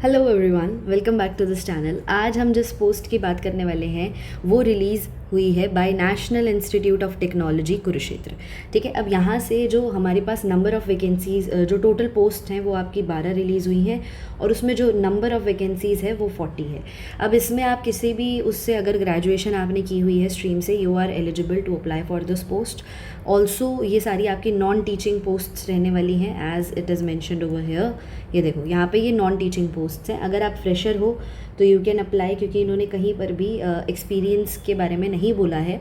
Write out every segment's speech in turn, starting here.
Hello everyone, welcome back to this channel. आज हम जिस पोस्ट की बात करने वाले हैं वो रिलीज़ हुई है by National Institute of Technology Kurukshetra. ठीक है, अब यहाँ से जो हमारे पास नंबर ऑफ़ वैकेंसीज़ जो टोटल पोस्ट हैं वो आपकी 12 रिलीज़ हुई हैं और उसमें जो नंबर ऑफ़ वैकेंसीज़ है वो 40 है। अब इसमें आप किसी भी उससे अगर ग्रेजुएशन आपने की हुई है स्ट्रीम से, you are eligible to apply for this post. Also ये सारी आपकी नॉन टीचिंग पोस्ट्स रहने वाली हैं as it is mentioned over here. ये देखो यहाँ पे ये नॉन टीचिंग पोस्ट्स हैं। अगर आप फ्रेशर हो तो यू कैन अप्लाई, क्योंकि इन्होंने कहीं पर भी एक्सपीरियंस के बारे में नहीं बोला है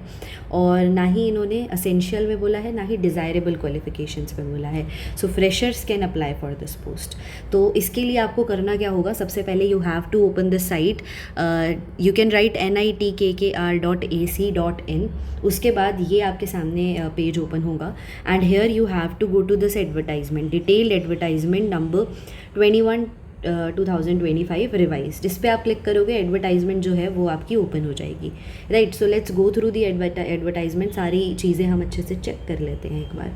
और ना ही इन्होंने असेंशियल में बोला है, ना ही डिज़ायरेबल क्वालिफिकेशंस में बोला है। So freshers can apply for this post. तो इसके लिए आपको करना क्या होगा, सबसे पहले you have to open this site. You can write nitkr.ac.in। उसके बाद ये आपके सामने पेज ओपन होगा and here you have to go to this advertisement, detailed advertisement number 21 2025 revise. जिस पे आप क्लिक करोगे एडवर्टाइजमेंट जो है वो आपकी ओपन हो जाएगी। Right, so let's go through the advertisement. सारी चीज़ें हम अच्छे से चेक कर लेते हैं एक बार।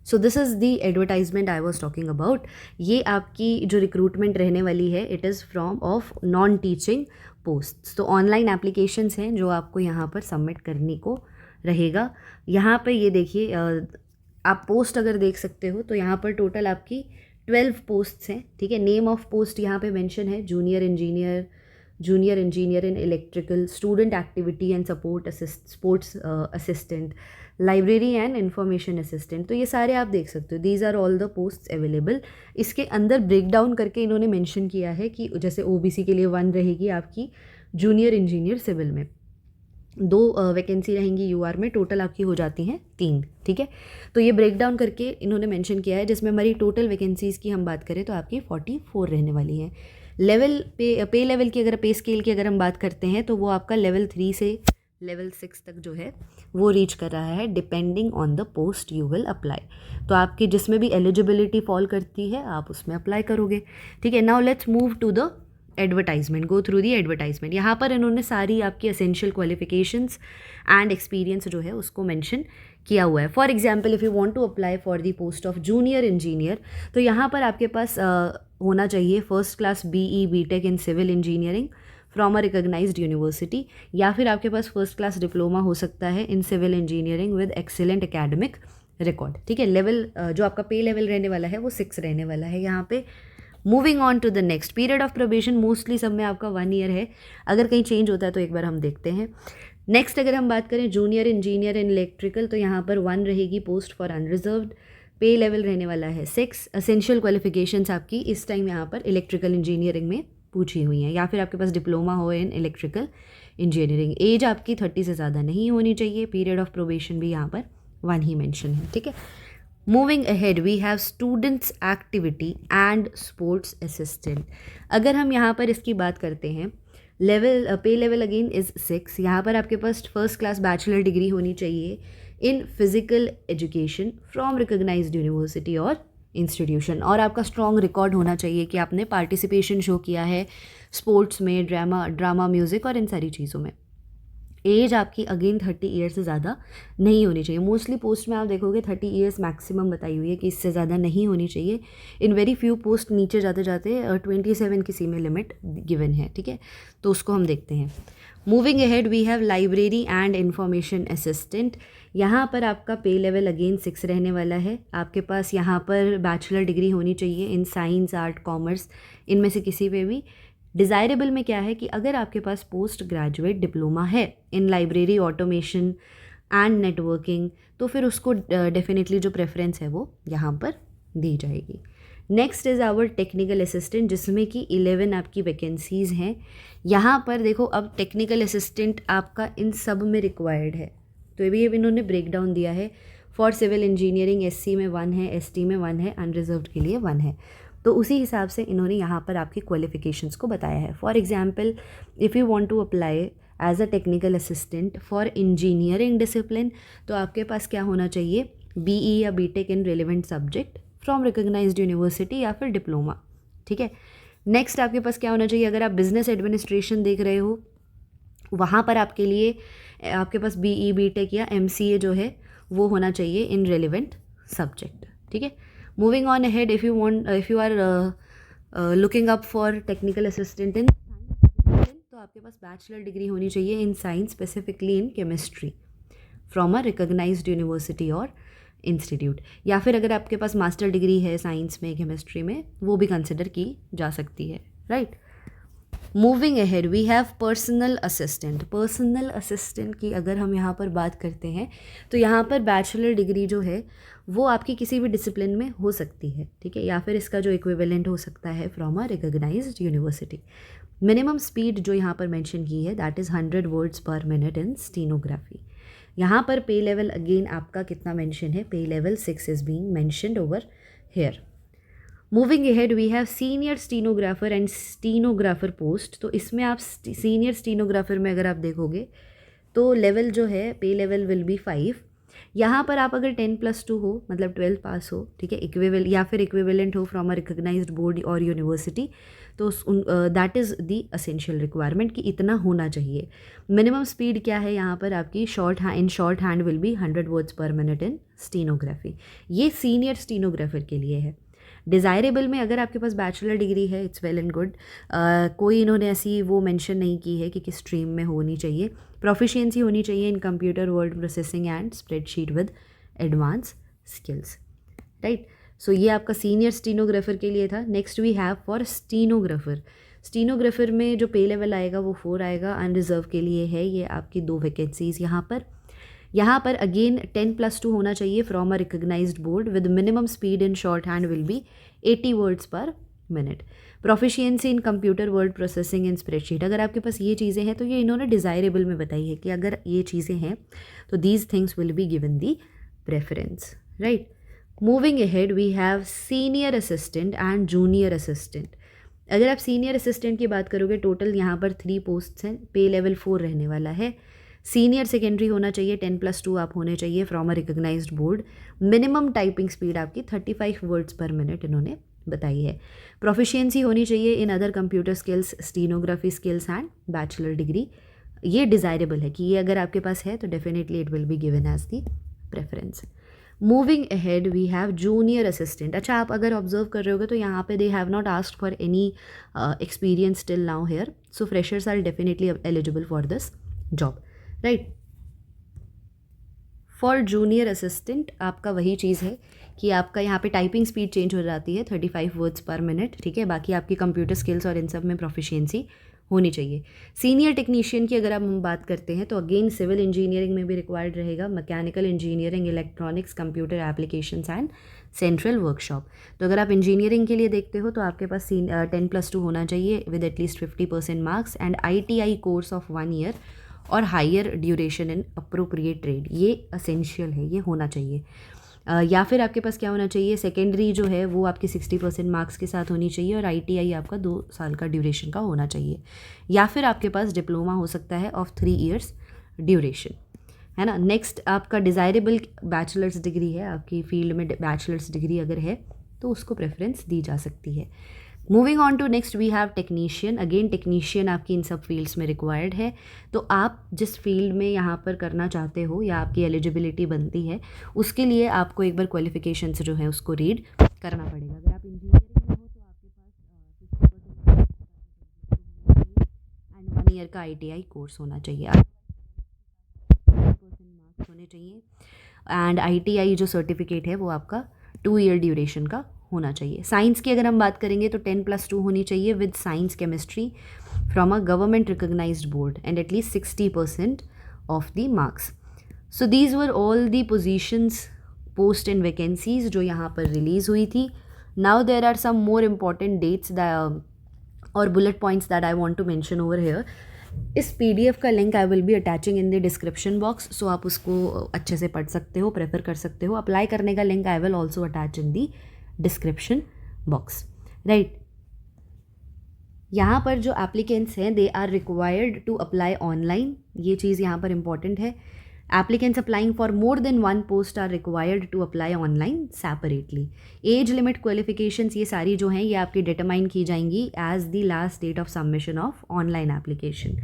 So this is the advertisement I was talking about. ये आपकी जो रिक्रूटमेंट रहने वाली है it is from of non teaching post. तो ऑनलाइन एप्लीकेशंस हैं जो आपको यहाँ पर सबमिट करने को रहेगा। यहाँ पर ये देखिए, आप पोस्ट अगर देख सकते हो तो यहाँ पर टोटल आपकी 12 पोस्ट्स हैं। ठीक है, नेम ऑफ पोस्ट यहाँ पे मेंशन है junior engineer in electrical, student activity and support sports assistant, library and information assistant. तो ये सारे आप देख सकते हो, these are all the posts available. इसके अंदर ब्रेक डाउन करके इन्होंने मेंशन किया है कि जैसे ओबीसी के लिए 1 रहेगी आपकी जूनियर इंजीनियर सिविल में, 2 वैकेंसी रहेंगी यूआर में, टोटल आपकी हो जाती हैं 3। ठीक है, तो ये ब्रेक डाउन करके इन्होंने मेंशन किया है, जिसमें हमारी टोटल वैकेंसीज़ की हम बात करें तो आपकी 44 रहने वाली हैं। लेवल पे लेवल की, अगर पे स्केल की अगर हम बात करते हैं तो वो आपका लेवल 3 से लेवल 6 तक जो है वो रीच कर रहा है, depending on the post you will apply. तो आपकी जिसमें भी एलिजिबिलिटी फॉल करती है आप उसमें अप्लाई करोगे। ठीक है, now let's move to the advertisement, go through the advertisement. यहाँ पर इन्होंने सारी आपकी असेंशियल क्वालिफिकेशंस एंड एक्सपीरियंस जो है उसको मेंशन किया हुआ है। For example if you want to apply for the post of junior engineer, तो यहाँ पर आपके पास होना चाहिए first class BE BTech in civil engineering from a recognised university, या फिर आपके पास फर्स्ट क्लास डिप्लोमा हो सकता है in civil engineering with excellent academic record. ठीक है, लेवल जो आपका पे लेवल रहने वाला है वो 6 रहने वाला है यहाँ पे। Moving on to the next, period of probation mostly सब में आपका 1 ईयर है, अगर कहीं चेंज होता है तो एक बार हम देखते हैं। नेक्स्ट अगर हम बात करें जूनियर इंजीनियर इन इलेक्ट्रिकल, तो यहाँ पर 1 रहेगी पोस्ट फॉर अनरिजर्व्ड, पे लेवल रहने वाला है 6। असेंशियल क्वालिफिकेशंस आपकी इस टाइम यहाँ पर इलेक्ट्रिकल इंजीनियरिंग में पूछी हुई हैं, या फिर आपके पास डिप्लोमा हो इन इलेक्ट्रिकल इंजीनियरिंग। एज आपकी 30 से ज़्यादा नहीं होनी चाहिए। पीरियड ऑफ प्रोबेशन भी यहाँ पर 1 ही मेंशन है। ठीक है, moving ahead we have students activity and sports assistant. अगर हम यहाँ पर इसकी बात करते हैं, लेवल पे लेवल अगेन इज़ 6। यहाँ पर आपके पास फर्स्ट क्लास बैचलर डिग्री होनी चाहिए in physical education from recognised university और इंस्टीट्यूशन, और आपका स्ट्रॉन्ग रिकॉर्ड होना चाहिए कि आपने पार्टिसिपेशन शो किया है स्पोर्ट्स में, ड्रामा म्यूज़िक और इन सारी चीज़ों में। एज आपकी अगेन 30 ईयर से ज़्यादा नहीं होनी चाहिए। मोस्टली पोस्ट में आप देखोगे 30 ईयर्स मैक्सिमम बताई हुई है कि इससे ज़्यादा नहीं होनी चाहिए। इन वेरी फ्यू पोस्ट नीचे जाते जाते 27 किसी में लिमिट गिवन है। ठीक है, तो उसको हम देखते हैं। Moving ahead we have library and information assistant. यहाँ पर आपका पे लेवल अगेन 6 रहने वाला है। आपके पास यहाँ पर बैचलर डिग्री होनी चाहिए इन साइंस, आर्ट, कॉमर्स, इनमें से किसी पे भी। डिज़ायरेबल में क्या है कि अगर आपके पास पोस्ट ग्रेजुएट डिप्लोमा है इन लाइब्रेरी ऑटोमेशन एंड नेटवर्किंग, तो फिर उसको डेफिनेटली जो प्रेफरेंस है वो यहाँ पर दी जाएगी। Next is our technical assistant, जिसमें कि 11 आपकी वैकेंसीज़ हैं। यहाँ पर देखो, अब टेक्निकल असिस्टेंट आपका इन सब में रिक्वायर्ड है, तो ये भी इन्होंने ब्रेक डाउन दिया है। फॉर सिविल इंजीनियरिंग SC में 1 है, ST में 1 है, अनरिजर्व्ड के लिए 1 है। तो उसी हिसाब से इन्होंने यहाँ पर आपकी क्वालिफिकेशंस को बताया है। For example if you want to apply as a technical assistant for engineering discipline, तो आपके पास क्या होना चाहिए, BE या BTech in relevant subject from recognised university या फिर डिप्लोमा। ठीक है, नेक्स्ट आपके पास क्या होना चाहिए, अगर आप बिजनेस एडमिनिस्ट्रेशन देख रहे हो वहाँ पर आपके लिए आपके पास BE BTech या MCA जो है वो होना चाहिए इन रेलिवेंट सब्जेक्ट। ठीक है, moving on ahead, if you are looking up for technical assistant in science, तो आपके पास बैचलर डिग्री होनी चाहिए in science, specifically in chemistry, from a recognised university और इंस्टीट्यूट। या फिर अगर आपके पास मास्टर डिग्री है साइंस में, केमिस्ट्री में, वो भी कंसिडर की जा सकती है, right. Moving ahead we have personal assistant. Personal assistant की अगर हम यहाँ पर बात करते हैं तो यहाँ पर बैचलर डिग्री जो है वो आपकी किसी भी डिसिप्लिन में हो सकती है, ठीक है, या फिर इसका जो इक्विवेलेंट हो सकता है from a recognised university. Minimum speed जो यहाँ पर मेंशन की है that is 100 words per minute in stenography. यहाँ पर पे लेवल अगेन आपका कितना मेंशन है, pay level 6 is being mentioned over here. Moving ahead we have senior stenographer and stenographer post. तो इसमें आप सीनियर स्टीनोग्राफर में अगर आप देखोगे तो लेवल जो है पे लेवल विल बी 5। यहाँ पर आप अगर 10+2 हो, मतलब 12 पास हो, ठीक है, इक्विवेल या फिर इक्विवेलेंट हो फ्रॉम अ रिकॉग्नाइज्ड बोर्ड और यूनिवर्सिटी, तो that is the essential requirement कि इतना होना चाहिए। मिनिमम स्पीड क्या है यहाँ पर आपकी, shorthand will be 100 words per minute in stenography. ये सीनियर स्टीनोग्राफर के लिए है। डिज़ायरेबल में अगर आपके पास बैचलर डिग्री है इट्स वेल एंड गुड, कोई इन्होंने ऐसी वो मेंशन नहीं की है कि किस स्ट्रीम में होनी चाहिए। प्रोफिशिएंसी होनी चाहिए in computer word processing and spreadsheet with advance skills, right. So ये आपका सीनियर स्टीनोग्राफर के लिए था। Next we have for stenographer. Stenographer में जो पे लेवल आएगा वो 4 आएगा, अनरिजर्व के लिए है ये आपकी 2 वैकेंसीज़। यहाँ पर अगेन 10+2 होना चाहिए from a recognised board with minimum speed in shorthand will be 80 words per minute. Proficiency in computer word processing in spreadsheet. अगर आपके पास ये चीज़ें हैं तो ये इन्होंने डिज़ायरेबल में बताई है कि अगर ये चीज़ें हैं तो these things will be given the preference, right. Moving ahead we have senior assistant and junior assistant. अगर आप सीनियर असिस्टेंट की बात करोगे, टोटल यहाँ पर 3 पोस्ट्स हैं, पे लेवल 4 रहने वाला है। सीनियर सेकेंडरी होना चाहिए, 10+2 आप होने चाहिए from a recognised board. Minimum typing speed आपकी 35 वर्ड्स पर मिनट इन्होंने बताई है। प्रोफिशिएंसी होनी चाहिए in other computer skills, stenography skills and bachelor degree. ये डिज़ायरेबल है कि ये अगर आपके पास है तो definitely it will be given as the preference. Moving ahead we have junior assistant. अच्छा, आप अगर ऑब्जर्व कर रहे होगे तो यहाँ पे they have not asked for any experience till now here, so freshers are definitely eligible for this job, right. For junior assistant आपका वही चीज़ है कि आपका यहाँ पे टाइपिंग स्पीड चेंज हो जाती है 35 वर्ड्स पर मिनट, ठीक है। बाकी आपकी कंप्यूटर स्किल्स और इन सब में प्रोफिशिएंसी होनी चाहिए। सीनियर टेक्नीशियन की अगर हम बात करते हैं तो अगेन सिविल इंजीनियरिंग में भी रिक्वायर्ड रहेगा, mechanical engineering, electronics, computer applications and central workshop. तो अगर आप इंजीनियरिंग के लिए देखते हो तो आपके पास 10+2 होना चाहिए with at least 50% marks and ITI course of 1 year और higher duration in appropriate trade, ये असेंशियल है, ये होना चाहिए। या फिर आपके पास क्या होना चाहिए, सेकेंडरी जो है वो आपकी 60% मार्क्स के साथ होनी चाहिए और ITI आपका 2 साल का ड्यूरेशन का होना चाहिए। या फिर आपके पास डिप्लोमा हो सकता है ऑफ 3 ईयर्स ड्यूरेशन, है ना। नेक्स्ट आपका डिज़ायरेबल बैचलर्स डिग्री है, आपकी फील्ड में बैचलर्स डिग्री अगर है तो उसको प्रेफरेंस दी जा सकती है। Moving on to next we have technician. Again technician आपकी इन सब फील्ड्स में रिक्वायर्ड है, तो आप जिस फील्ड में यहाँ पर करना चाहते हो या आपकी एलिजिबिलिटी बनती है उसके लिए आपको एक बार क्वालिफिकेशंस जो है उसको रीड करना पड़ेगा। अगर आप इंजीनियरिंग में हो तो आपके पास 50% एंड 1 ईयर का ITI कोर्स होना चाहिए, 50% मार्क्स होने चाहिए एंड ITI जो सर्टिफिकेट है वो आपका 2 ईयर ड्यूरेशन का होना चाहिए। साइंस की अगर हम बात करेंगे तो 10+2 होनी चाहिए with science chemistry from a government recognised board and at least 60% of the marks. So these were all the positions, post and vacancies जो यहाँ पर रिलीज़ हुई थी। Now there are some more important dates और bullet points that I want to mention over here. इस PDF का link I will be attaching in the description box, so आप उसको अच्छे से पढ़ सकते हो, प्रेफर कर सकते हो। अप्लाई करने का link I will also attach in the description box, right. यहाँ पर जो एप्लीकेंट्स हैं they are required to apply online, ये चीज़ यहाँ पर इंपॉर्टेंट है। Applicants applying for more than 1 post are required to apply online separately. Age limit, qualifications, ये सारी जो हैं ये आपकी डिटरमाइन की जाएंगी as the last date of submission of online application.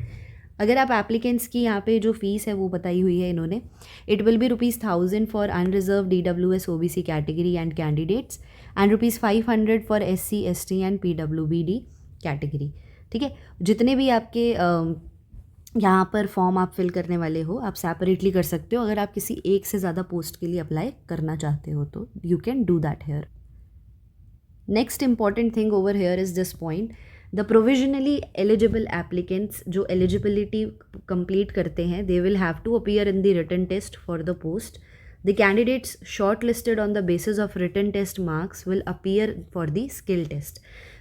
अगर आप एप्लीकेंट्स की यहाँ पे जो फीस है वो बताई हुई है इन्होंने, it will be ₹1000 for unreserved DWS OBC category and candidates and ₹500 for SC ST and PWBD category. ठीक है, जितने भी आपके यहाँ पर फॉर्म आप फिल करने वाले हो आप सेपरेटली कर सकते हो। अगर आप किसी एक से ज़्यादा पोस्ट के लिए अप्लाई करना चाहते हो तो you can do that here. Next important thing over here is this point, the provisionally eligible applicants जो एलिजिबिलिटी कंप्लीट करते हैं they will have to appear in the written test for the post. The candidates shortlisted on the basis of written test marks will appear for the skill test.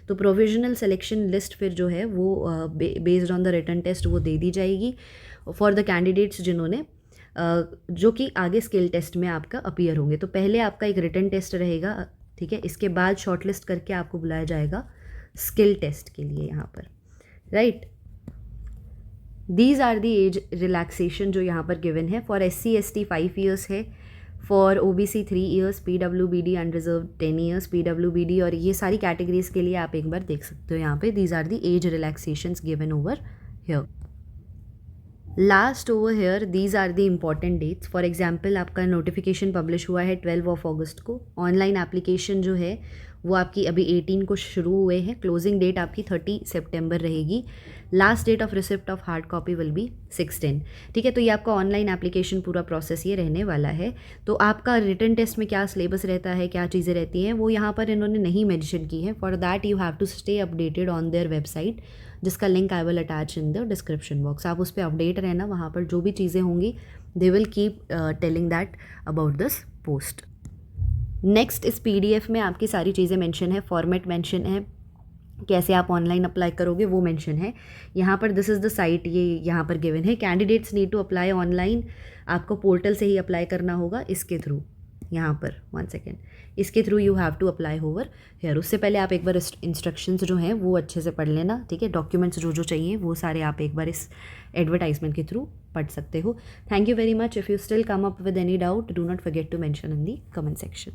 तो provisional selection list फिर जो है वो based on the written test वो दे दी जाएगी for the candidates जिन्होंने जो कि आगे स्किल टेस्ट में आपका अपीयर होंगे। तो पहले आपका एक रिटन टेस्ट रहेगा, ठीक है, इसके बाद शॉर्टलिस्ट करके आपको बुलाया जाएगा स्किल टेस्ट के लिए यहाँ पर, right. These are the age relaxation जो यहाँ पर गिवन है। फॉर SC ST 5 ईयर्स है, for OBC 3 years, PWBD unreserved 10 years PWBD, और ये सारी कैटेगरीज के लिए आप एक बार देख सकते हो यहाँ पे। These are the age relaxations given over here. Last over here these are the important dates. For example आपका नोटिफिकेशन पब्लिश हुआ है 12 अगस्त को। ऑनलाइन एप्लीकेशन जो है वो आपकी अभी 18 को शुरू हुए हैं। क्लोजिंग डेट आपकी 30 सितंबर रहेगी। Last date of receipt of hard copy will be 6/10। ठीक है, तो ये आपका ऑनलाइन एप्लीकेशन पूरा प्रोसेस ये रहने वाला है। तो आपका रिटन टेस्ट में क्या सिलेबस रहता है, क्या चीज़ें रहती हैं, वो यहाँ पर इन्होंने नहीं मेंशन की है। For that you have to stay updated on their website, जिसका link I will attach in the description box. आप उस पर अपडेट रहना, वहाँ पर जो भी चीज़ें होंगी they will keep telling that about this post. Next इस PDF में आपकी सारी चीज़ें मेंशन है, फॉर्मेट मेंशन है, कैसे आप ऑनलाइन अप्लाई करोगे वो मेंशन है यहाँ पर। दिस इज़ द साइट, ये यहाँ पर गिवन है। Candidates need to apply online, आपको पोर्टल से ही अप्लाई करना होगा इसके थ्रू। यहाँ पर 1 सेकेंड, इसके through you have to apply over here. उससे पहले आप एक बार इंस्ट्रक्शंस जो हैं वो अच्छे से पढ़ लेना, ठीक है। डॉक्यूमेंट्स जो जो चाहिए वो सारे आप एक बार इस एडवर्टाइजमेंट के थ्रू पढ़ सकते हो। Thank you very much. If you still come up with any doubt do not forget to mention in the comment section.